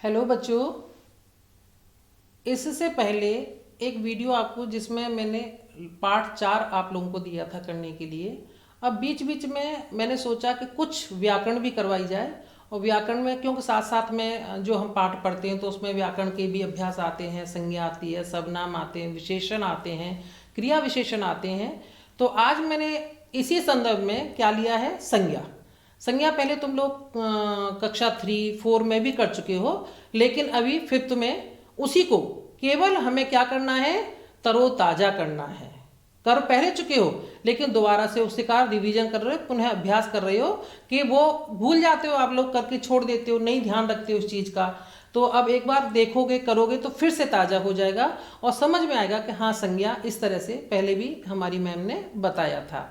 Hello बच्चों। इससे पहले एक वीडियो आपको जिसमें मैंने पार्ट 4 आप लोगों को दिया था करने के लिए। अब बीच बीच में मैंने सोचा कि कुछ व्याकरण भी करवाई जाए, और व्याकरण में क्योंकि साथ साथ में जो हम पाठ पढ़ते हैं तो उसमें व्याकरण के भी अभ्यास आते हैं, संज्ञा आती है, सर्वनाम आते हैं, विशेषण आते हैं, क्रिया विशेषण आते हैं। तो आज मैंने इसी संदर्भ में क्या लिया है, संज्ञा। संज्ञा पहले तुम लोग कक्षा 3, 4 में भी कर चुके हो, लेकिन अभी 5th में उसी को केवल हमें क्या करना है, तरोताजा करना है। कर पहले चुके हो लेकिन दोबारा से उसी का रिवीजन कर रहे हो, पुनः अभ्यास कर रहे हो कि वो भूल जाते हो आप लोग, करके छोड़ देते हो, नहीं ध्यान रखते हो उस चीज़ का। तो अब एक बार देखोगे करोगे तो फिर से ताज़ा हो जाएगा और समझ में आएगा कि हाँ, संज्ञा इस तरह से पहले भी हमारी मैम ने बताया था।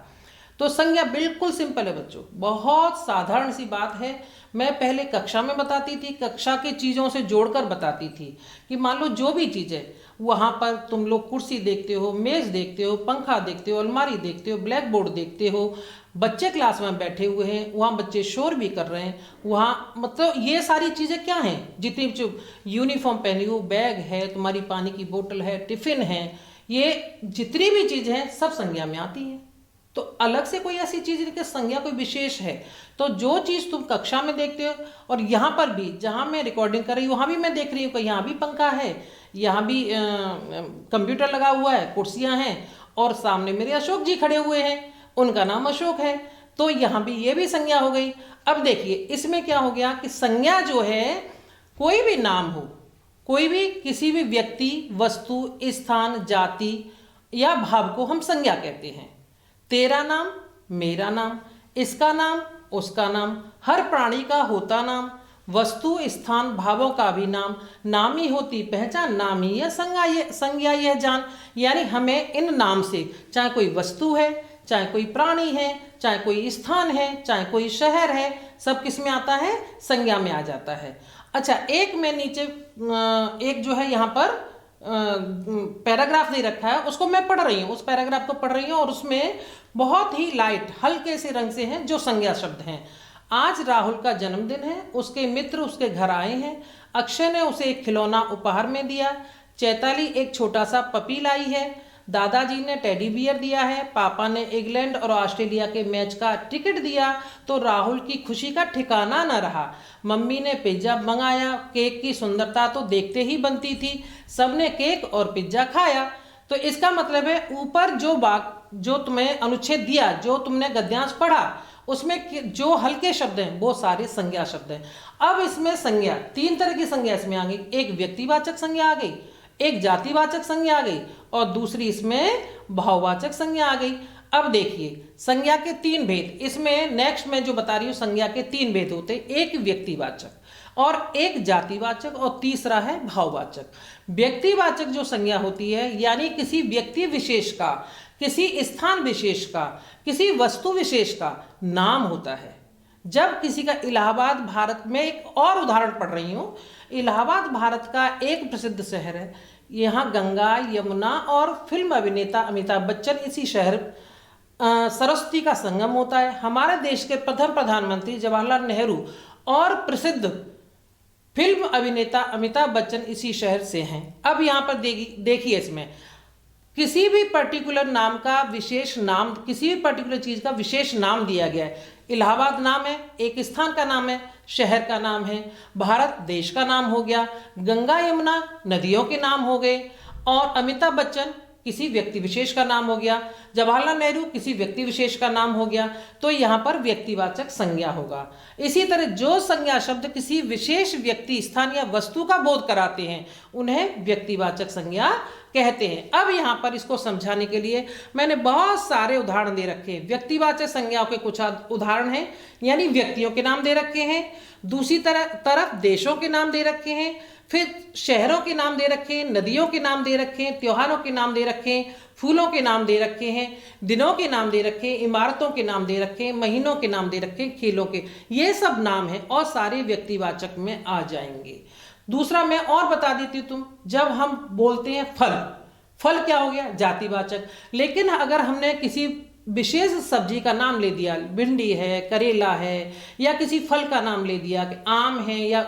तो संज्ञा बिल्कुल सिंपल है बच्चों, बहुत साधारण सी बात है। मैं पहले कक्षा में बताती थी, कक्षा की चीज़ों से जोड़कर बताती थी कि मान लो जो भी चीज़ है, वहाँ पर तुम लोग कुर्सी देखते हो, मेज़ देखते हो, पंखा देखते हो, अलमारी देखते हो, ब्लैक बोर्ड देखते हो, बच्चे क्लास में बैठे हुए हैं, वहाँ बच्चे शोर भी कर रहे हैं, वहाँ मतलब ये सारी चीज़ें क्या हैं, जितनी जो यूनिफॉर्म पहनी हो, बैग है, तुम्हारी पानी की बोतल है, टिफ़िन है, ये जितनी भी चीज़ हैं सब संज्ञा में आती हैं। तो अलग से कोई ऐसी चीज़ नहीं कि संज्ञा कोई विशेष है। तो जो चीज़ तुम कक्षा में देखते हो, और यहाँ पर भी जहाँ मैं रिकॉर्डिंग कर रही हूँ वहाँ भी मैं देख रही हूँ कि यहाँ भी पंखा है, यहाँ भी कंप्यूटर लगा हुआ है, कुर्सियाँ हैं, और सामने मेरे अशोक जी खड़े हुए हैं, उनका नाम अशोक है, तो यहाँ भी ये भी संज्ञा हो गई। अब देखिए इसमें क्या हो गया कि संज्ञा जो है, कोई भी नाम हो, कोई भी किसी भी व्यक्ति, वस्तु, स्थान, जाति या भाव को हम संज्ञा कहते हैं। तेरा नाम, मेरा नाम, इसका नाम, उसका नाम, हर प्राणी का होता नाम, वस्तु, स्थान, भावों का भी नाम, नामी होती पहचान, नामी यह संज्ञा यह जान। यानी हमें इन नाम से, चाहे कोई वस्तु है, चाहे कोई प्राणी है, चाहे कोई स्थान है, चाहे कोई शहर है, सब किस में आता है, संज्ञा में आ जाता है। अच्छा, एक मैं नीचे एक जो है यहाँ पर पैराग्राफ दे रखा है, उसको मैं पढ़ रही हूँ, उस पैराग्राफ को पढ़ रही हूँ, और उसमें बहुत ही लाइट हल्के से रंग से हैं जो संज्ञा शब्द हैं। आज राहुल का जन्मदिन है, उसके मित्र उसके घर आए हैं, अक्षय ने उसे एक खिलौना उपहार में दिया, चैताली एक छोटा सा पपी लाई है, दादाजी ने टेडी बियर दिया है, पापा ने इंग्लैंड और ऑस्ट्रेलिया के मैच का टिकट दिया, तो राहुल की खुशी का ठिकाना न रहा। मम्मी ने पिज्जा मंगाया, केक की सुंदरता तो देखते ही बनती थी, सबने केक और पिज्जा खाया। तो इसका मतलब है ऊपर जो तुम्हें अनुच्छेद दिया, जो तुमने गद्यांश पढ़ा, उसमें जो हल्के शब्द हैं वो सारे संज्ञा शब्द हैं। अब इसमें संज्ञा 3 तरह की संज्ञा इसमें आ गई। एक व्यक्तिवाचक संज्ञा आ गई, एक जातिवाचक संज्ञा आ गई, और दूसरी इसमें भाववाचक संज्ञा आ गई। अब देखिए संज्ञा के 3 भेद, इसमें नेक्स्ट में जो बता रही हूँ, संज्ञा के 3 भेद होते हैं, एक व्यक्तिवाचक और एक जातिवाचक और तीसरा है भाववाचक। व्यक्तिवाचक जो संज्ञा होती है, यानी किसी व्यक्ति विशेष का, किसी स्थान विशेष का, किसी वस्तु विशेष का नाम होता है। जब किसी का, इलाहाबाद भारत में, एक और उदाहरण पढ़ रही हूँ, इलाहाबाद भारत का एक प्रसिद्ध शहर है, यहाँ गंगा, यमुना और फिल्म अभिनेता अमिताभ बच्चन इसी शहर सरस्वती का संगम होता है। हमारे देश के प्रथम प्रधानमंत्री जवाहरलाल नेहरू और प्रसिद्ध फिल्म अभिनेता अमिताभ बच्चन इसी शहर से हैं। अब यहाँ पर देखिए इसमें किसी भी पर्टिकुलर नाम का विशेष नाम, किसी भी पर्टिकुलर चीज़ का विशेष नाम दिया गया है। इलाहाबाद नाम है, एक स्थान का नाम है, शहर का नाम है, भारत देश का नाम हो गया, गंगा यमुना नदियों के नाम हो गए, और अमिताभ बच्चन किसी व्यक्ति विशेष का नाम हो गया, जवाहरलाल नेहरू किसी व्यक्ति विशेष का नाम हो गया। तो यहाँ पर व्यक्तिवाचक संज्ञा होगा। इसी तरह जो संज्ञा शब्द किसी विशेष व्यक्ति, स्थान या वस्तु का बोध कराते हैं, उन्हें व्यक्तिवाचक संज्ञा कहते हैं। अब यहाँ पर इसको समझाने के लिए मैंने बहुत सारे उदाहरण दे रखे हैं। व्यक्तिवाचक संज्ञाओं के कुछ उदाहरण हैं, यानी व्यक्तियों के नाम दे रखे हैं, दूसरी तरफ देशों के नाम दे रखे हैं, फिर शहरों के नाम दे रखे हैं, नदियों के नाम दे रखे हैं, त्योहारों के नाम दे रखे हैं, फूलों के नाम दे रखे हैं, दिनों के नाम दे रखे हैं, इमारतों के नाम दे रखे हैं, महीनों के नाम दे रखे हैं, खेलों के, ये सब नाम हैं और सारे व्यक्तिवाचक में आ जाएंगे। दूसरा मैं और बता देती हूँ, तुम जब हम बोलते हैं फल, फल क्या हो गया, जातिवाचक। लेकिन अगर हमने किसी विशेष सब्जी का नाम ले दिया, भिंडी है, करेला है, या किसी फल का नाम ले दिया कि आम है, या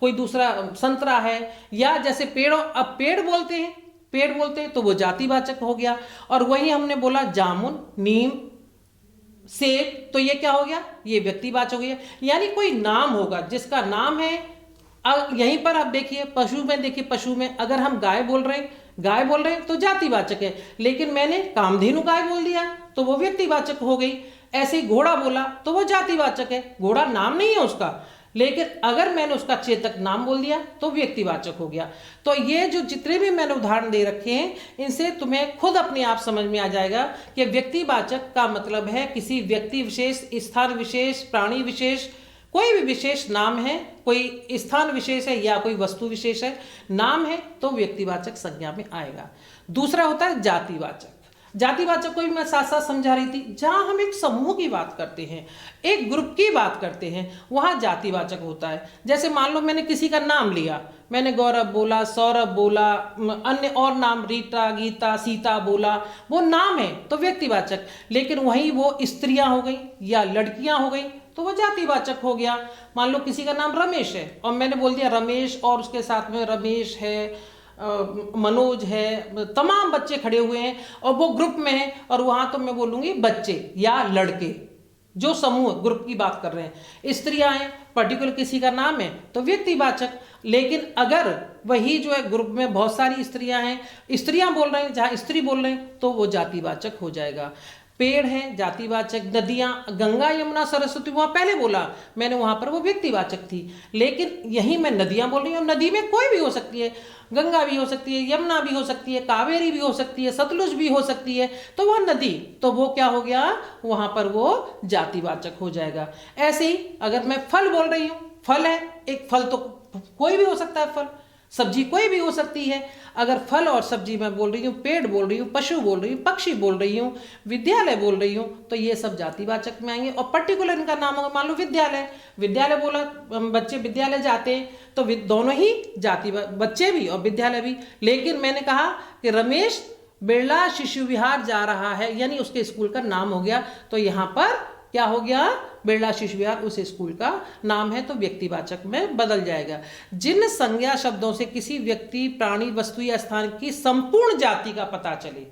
कोई दूसरा संतरा है, या जैसे पेड़ों, अब पेड़ बोलते हैं तो वो जातिवाचक हो गया। और वही हमने बोला जामुन, नीम, सेब, तो ये क्या हो गया, ये व्यक्तिवाचक हो गया। यानी कोई नाम होगा जिसका नाम है। अब यहीं पर आप देखिए पशु में अगर हम गाय बोल रहे हैं तो जातिवाचक है, लेकिन मैंने कामधेनु गाय बोल दिया तो वो व्यक्तिवाचक हो गई। ऐसे ही घोड़ा बोला तो वो जातिवाचक है, घोड़ा नाम नहीं है उसका, लेकिन अगर मैंने उसका चेतक नाम बोल दिया तो व्यक्तिवाचक हो गया। तो ये जो जितने भी मैंने उदाहरण दे रखे हैं, इनसे तुम्हें खुद अपने आप समझ में आ जाएगा कि व्यक्तिवाचक का मतलब है किसी व्यक्ति विशेष, स्थान विशेष, प्राणी विशेष, कोई भी विशेष नाम है, कोई स्थान विशेष है या कोई वस्तु विशेष है, नाम है तो व्यक्तिवाचक संज्ञा में आएगा। दूसरा होता है जातिवाचक। जातिवाचक को भी मैं साथ साथ समझा रही थी। जहां हम एक समूह की बात करते हैं, एक ग्रुप की बात करते हैं, वहां जातिवाचक होता है। जैसे मान लो मैंने किसी का नाम लिया, मैंने गौरव बोला, सौरभ बोला, अन्य और नाम रीता, गीता, सीता बोला, वो नाम है तो व्यक्तिवाचक। लेकिन वहीं वो स्त्रियां हो गई या लड़कियां हो गई तो वो जातिवाचक हो गया। मान लो किसी का नाम रमेश है और मैंने बोल दिया रमेश, और उसके साथ में रमेश है, मनोज है, तमाम बच्चे खड़े हुए हैं और वो ग्रुप में है, और वहां तो मैं बोलूंगी बच्चे या लड़के, जो समूह ग्रुप की बात कर रहे हैं। स्त्रियां हैं, पर्टिकुलर किसी का नाम है तो व्यक्तिवाचक। लेकिन अगर वही जो है ग्रुप में बहुत सारी स्त्रियां हैं, स्त्रियां बोल रहे हैं, जहां स्त्री बोल रहे हैं तो वो जातिवाचक हो जाएगा। पेड़ है जातिवाचक, नदियां, गंगा, यमुना, सरस्वती, वहां पहले बोला मैंने, वहां पर वो व्यक्तिवाचक थी। लेकिन यही मैं नदियां बोल रही हूँ, नदी में कोई भी हो सकती है, गंगा भी हो सकती है, यमुना भी हो सकती है, कावेरी भी हो सकती है, सतलुज भी हो सकती है, तो वह नदी, तो वो क्या हो गया, वहां पर वो जातिवाचक हो जाएगा। ऐसे ही अगर मैं फल बोल रही हूँ, फल है एक, फल तो कोई भी हो सकता है, फल, सब्जी कोई भी हो सकती है। अगर फल और सब्जी मैं बोल रही हूँ, पेड़ बोल रही हूँ, पशु बोल रही हूँ, पक्षी बोल रही हूँ, विद्यालय बोल रही हूँ, तो ये सब जातिवाचक में आएंगे। और पर्टिकुलर इनका नाम होगा, मान लो विद्यालय बोला, बच्चे विद्यालय जाते हैं तो दोनों ही जाति, बच्चे भी और विद्यालय भी। लेकिन मैंने कहा कि रमेश बिरला शिशु विहार जा रहा है, यानी उसके स्कूल का नाम हो गया, तो यहाँ पर क्या हो गया, बिरला शिशु विहार उस स्कूल का नाम है तो व्यक्तिवाचक में बदल जाएगा। जिन संज्ञा शब्दों से किसी व्यक्ति, प्राणी, वस्तु या स्थान की संपूर्ण जाति का पता चले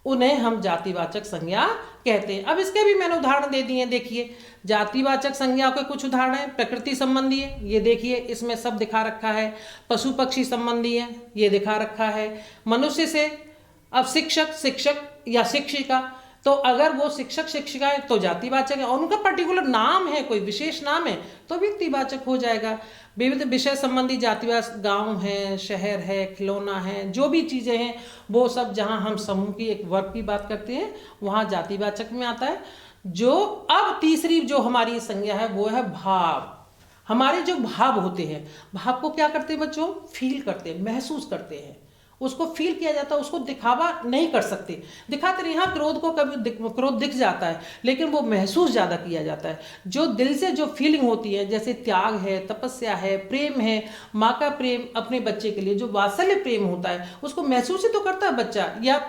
उन्हें हम जातिवाचक संज्ञा कहते हैं। अब इसके भी मैंने उदाहरण दे दिए। देखिए जातिवाचक संज्ञा के कुछ उदाहरण है। प्रकृति संबंधी है, ये देखिए इसमें सब दिखा रखा है। पशु पक्षी संबंधी है, ये दिखा रखा है। मनुष्य से, अब शिक्षक या शिक्षिका, तो अगर वो शिक्षक शिक्षिका है तो जातिवाचक है, और उनका पर्टिकुलर नाम है, कोई विशेष नाम है तो व्यक्तिवाचक हो जाएगा। विविध विषय संबंधी जातिवाचक, गांव है, शहर है, खिलौना है, जो भी चीजें हैं वो सब जहां हम समूह की, एक वर्ग की बात करते हैं, वहां जातिवाचक में आता है। जो अब तीसरी जो हमारी संज्ञा है वो है भाव। हमारे जो भाव होते हैं, भाव को क्या करते हैं बच्चों, फील करते हैं, महसूस करते हैं, उसको फील किया जाता है, उसको दिखावा नहीं कर सकते। दिखाते नहीं, हाँ क्रोध को कभी क्रोध दिख जाता है, लेकिन वो महसूस ज्यादा किया जाता है। जो दिल से जो फीलिंग होती है, जैसे त्याग है, तपस्या है, प्रेम है, माँ का प्रेम अपने बच्चे के लिए, जो वात्सल्य प्रेम होता है, उसको महसूस ही तो करता है बच्चा। या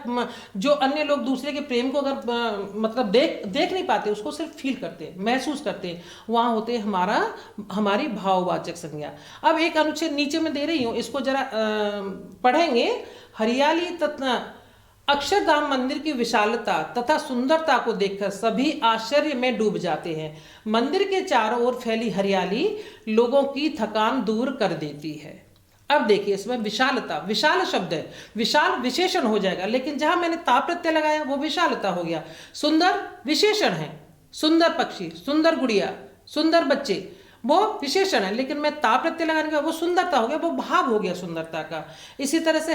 जो अन्य लोग दूसरे के प्रेम को अगर मतलब देख नहीं पाते, उसको सिर्फ फील करते हैं, महसूस करते हैं, वहां होते हैं हमारी भाववाचक संज्ञा। अब एक अनुच्छेद नीचे में दे रही हूँ, इसको जरा पढ़ेंगे। हरियाली तथा अक्षरधाम मंदिर की विशालता तथा सुंदरता को देखकर सभी आश्चर्य में डूब जाते हैं। मंदिर के चारों ओर फैली हरियाली लोगों की थकान दूर कर देती है। अब देखिए इसमें विशालता, विशाल शब्द है, विशाल विशेषण हो जाएगा, लेकिन जहां मैंने ता प्रत्यय लगाया वो विशालता हो गया। सुंदर विशेषण है, सुंदर पक्षी, सुंदर गुड़िया, सुंदर बच्चे, वो विशेषण है, लेकिन मैं ता प्रत्यय लगाने का वो सुंदरता हो गया, वो भाव हो गया सुंदरता का। इसी तरह से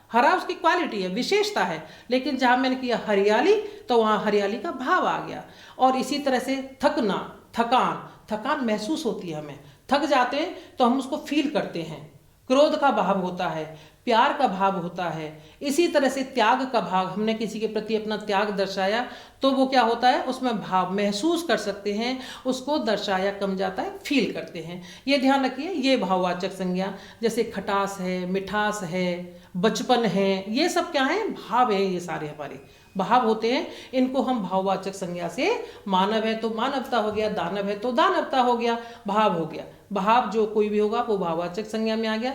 हरा उसकी क्वालिटी है, विशेषता है, लेकिन जहां मैंने किया हरियाली तो वहां हरियाली का भाव आ गया। और इसी तरह से थकना, थकान महसूस होती है, हमें थक जाते हैं तो हम उसको फील करते हैं। क्रोध का भाव होता है, प्यार का भाव होता है। इसी तरह से त्याग का भाव, हमने किसी के प्रति अपना त्याग दर्शाया तो वो क्या होता है, उसमें भाव महसूस कर सकते हैं, उसको दर्शाया कम जाता है, फील करते हैं। ये ध्यान रखिए, ये भाववाचक संज्ञा, जैसे खटास है, मिठास है, बचपन है, ये सब क्या है, भाव है, ये सारे हमारे भाव होते हैं, इनको हम भाववाचक संज्ञा से, मानव है तो मानवता हो गया, दानव है तो दानवता हो गया, भाव हो गया। भाव जो कोई भी होगा वो भाववाचक संज्ञा में आ गया।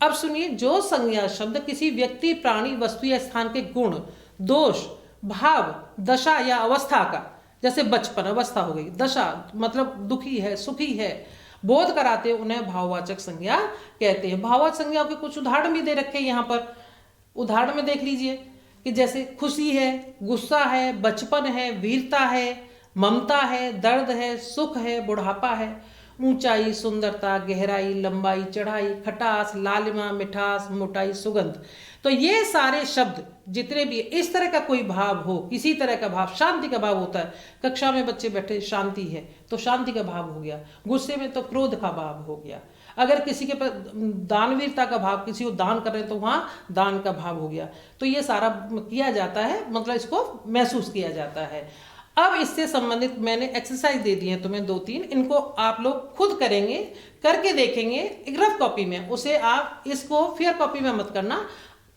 अब सुनिए, जो संज्ञा शब्द किसी व्यक्ति, प्राणी, वस्तु या स्थान के गुण, दोष, भाव, दशा या अवस्था का, जैसे बचपन अवस्था हो गई, दशा मतलब दुखी है, सुखी है, बोध कराते हैं, उन्हें भाववाचक संज्ञा कहते हैं। भाववाचक संज्ञा के कुछ उदाहरण भी दे रखे हैं यहाँ पर। उदाहरण में देख लीजिए कि जैसे खुशी है, गुस्सा है, बचपन है, वीरता है, ममता है, दर्द है, सुख है, बुढ़ापा है, ऊंचाई, सुंदरता, गहराई, लंबाई, चढ़ाई, खटास, लालिमा, मिठास, मोटाई, सुगंध। तो ये सारे शब्द जितने भी, इस तरह का कोई भाव हो, किसी तरह का भाव, शांति का भाव होता है, कक्षा में बच्चे बैठे, शांति है तो शांति का भाव हो गया, गुस्से में तो क्रोध का भाव हो गया, अगर किसी के पास दानवीरता का भाव, किसी को दान कर रहे हैं तो वहाँ दान का भाव हो गया। तो ये सारा किया जाता है, मतलब इसको महसूस किया जाता है। अब इससे संबंधित मैंने एक्सरसाइज दे दी है तुम्हें 2-3, इनको आप लोग खुद करेंगे, करके देखेंगे एक रफ कॉपी में, उसे आप इसको फेयर कॉपी में मत करना,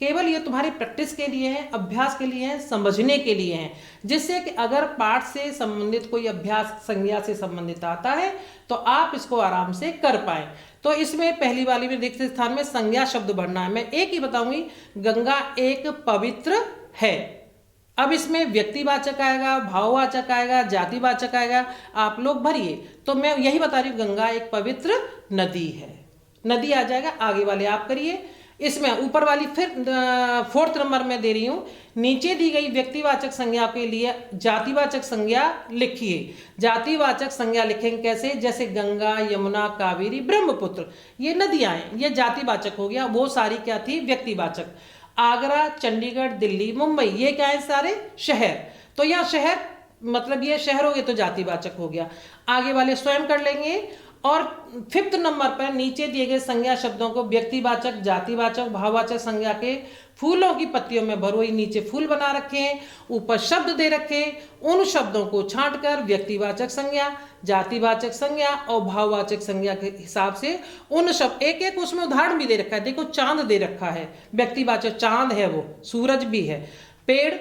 केवल ये तुम्हारी प्रैक्टिस के लिए है, अभ्यास के लिए है, समझने के लिए है, जिससे कि अगर पाठ से संबंधित कोई अभ्यास संज्ञा से संबंधित आता है तो आप इसको आराम से कर पाए। तो इसमें पहली वाली में रिक्त स्थान में संज्ञा शब्द भरना है। मैं एक ही बताऊंगी, गंगा एक पवित्र है। अब इसमें व्यक्तिवाचक आएगा, भाववाचक आएगा, जातिवाचक आएगा, आप लोग भरिए। तो मैं यही बता रही हूँ, गंगा एक पवित्र नदी है, नदी आ जाएगा, आगे वाले आप करिए। इसमें ऊपर वाली फिर 4th नंबर में दे रही हूं, नीचे दी गई व्यक्तिवाचक संज्ञा के लिए जातिवाचक संज्ञा लिखिए। जातिवाचक संज्ञा लिखेंगे कैसे, जैसे गंगा, यमुना, कावेरी, ब्रह्मपुत्र, ये नदियां हैं, ये जातिवाचक हो गया। वो सारी क्या थी, व्यक्तिवाचक। आगरा, चंडीगढ़, दिल्ली, मुंबई, ये क्या है, सारे शहर। तो यह शहर मतलब ये शहर हो गए तो जातिवाचक हो गया। आगे वाले स्वयं कर लेंगे। और 5th नंबर पर नीचे दिए गए संज्ञा शब्दों को व्यक्तिवाचक, जातिवाचक, भाववाचक संज्ञा के फूलों की पत्तियों में भरो। ये नीचे फूल बना रखे हैं, ऊपर शब्द दे रखे, उन शब्दों को छांटकर व्यक्तिवाचक संज्ञा, जातिवाचक संज्ञा और भाववाचक संज्ञा के हिसाब से उन शब्द, एक एक उसमें उदाहरण भी दे रखा है। देखो चांद दे रखा है, व्यक्तिवाचक चांद है, वो सूरज भी है। पेड़,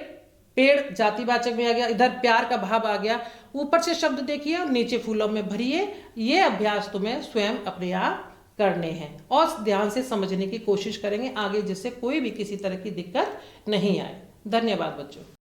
पेड़ जातिवाचक में आ गया। इधर प्यार का भाव आ गया। ऊपर से शब्द देखिए और नीचे फूलों में भरिए। ये अभ्यास तुम्हें स्वयं अपने आप करने हैं और ध्यान से समझने की कोशिश करेंगे आगे, जिससे कोई भी किसी तरह की दिक्कत नहीं आए। धन्यवाद बच्चों।